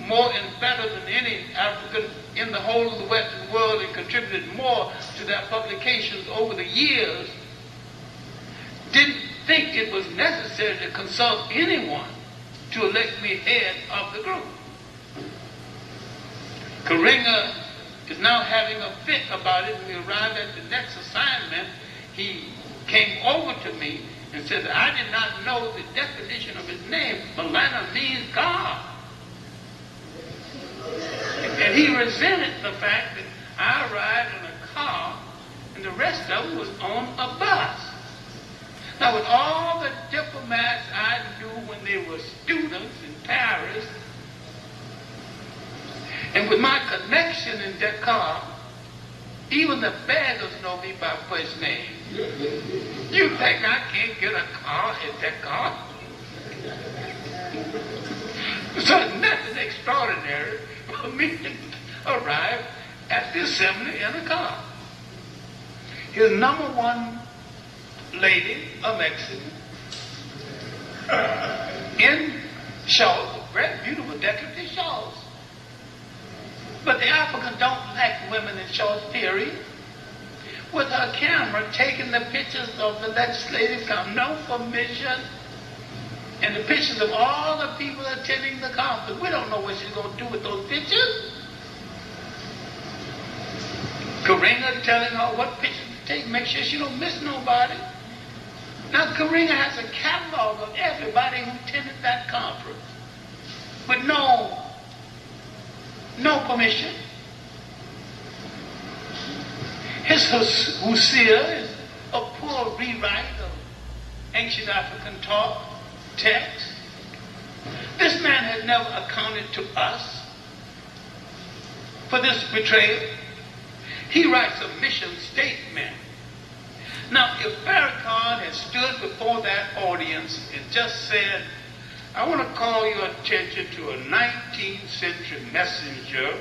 more and better than any African in the whole of the Western world and contributed more to their publications over the years, didn't think it was necessary to consult anyone to elect me head of the group. Karinga is now having a fit about it. When we arrived at the next assignment, he came over to me and said, I did not know the definition of his name. Malana means God. And he resented the fact that I arrived in a car and the rest of them was on a bus. Now, with all the diplomats I knew when they were students in Paris, and with my connection in Dakar, even the beggars know me by first name. You think I can't get a car in Dakar? So it's nothing extraordinary for me to arrive at the assembly in a car. His number one lady, a Mexican, in shawls, very beautiful decorative shawls. But the Africans don't like women in shawls, period. With her camera taking the pictures of the legislative council, no permission, and the pictures of all the people attending the conference. We don't know what she's going to do with those pictures. Karinga telling her what pictures to take, make sure she don't miss nobody. Now, Karinga has a catalog of everybody who attended that conference, but no permission. His Husia is a poor rewrite of ancient African talk, text. This man has never accounted to us for this betrayal. He writes a mission statement. Now, if Farrakhan had stood before that audience and just said, I want to call your attention to a 19th century messenger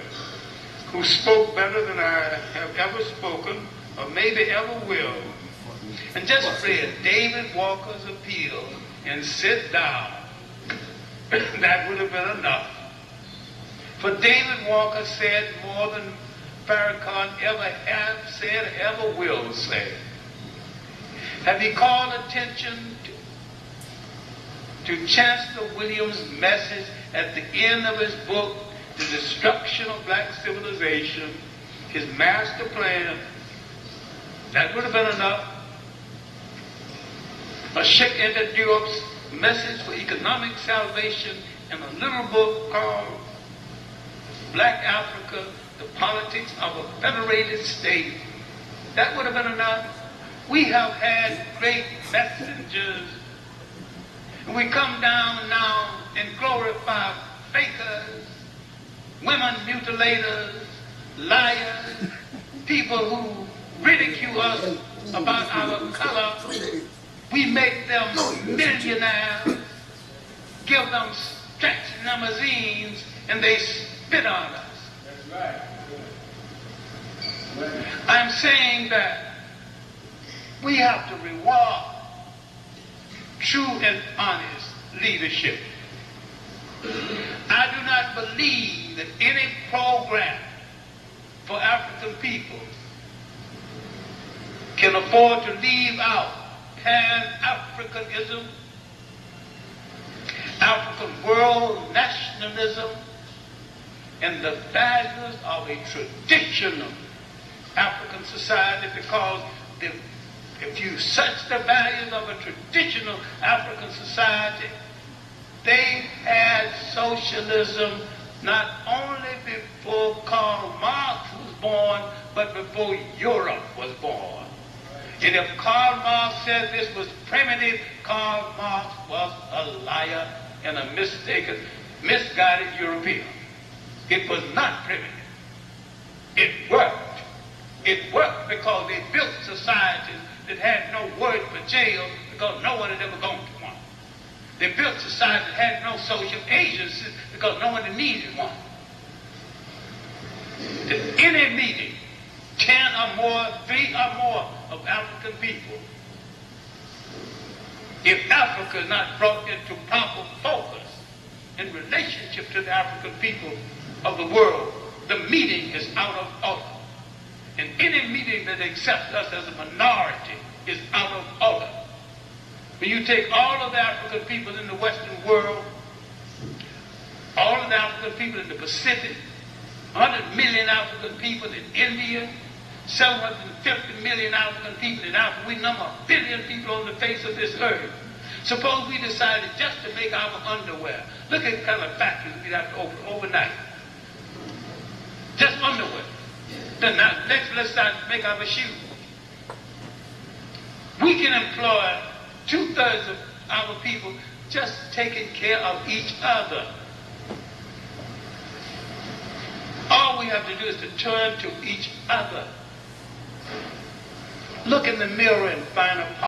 who spoke better than I have ever spoken or maybe ever will, and just read David Walker's appeal and sit down, that would have been enough. For David Walker said more than Farrakhan ever have said or ever will say. Have he called attention to Chancellor Williams' message at the end of his book, The Destruction of Black Civilization, his master plan? That would have been enough. Or Sheikh Anta Diop's message for economic salvation in a little book called Black Africa, the Politics of a Federated State. That would have been enough. We have had great messengers. And we come down now and glorify fakers, women mutilators, liars, people who ridicule us about our color. We make them millionaires, give them stretch limousines, and they spit on us. That's right. I'm saying that we have to reward true and honest leadership. I do not believe that any program for African people can afford to leave out Pan-Africanism, African world nationalism, and the values of a traditional African society, because if you search the values of a traditional African society, they had socialism not only before Karl Marx was born, but before Europe was born. And if Karl Marx said this was primitive, Karl Marx was a liar and a mistaken, misguided European. It was not primitive. It worked. It worked because they built societies that had no word for jail because no one had ever gone to one. They built societies that had no social agencies because no one needed one. At any meeting, 10 or more, 3 or more of African people, if Africa is not brought into proper focus, in relationship to the African people of the world, the meeting is out of order. And any meeting that accepts us as a minority is out of order. When you take all of the African people in the Western world, all of the African people in the Pacific, 100 million African people in India, 750 million African people in Africa, we number 1 billion people on the face of this earth. Suppose we decided just to make our underwear. Look at the kind of factories we'd have to open overnight. Just underwear. Then now, next let's start to make our shoes. We can employ 2/3 of our people just taking care of each other. All we have to do is to turn to each other. Look in the mirror and find a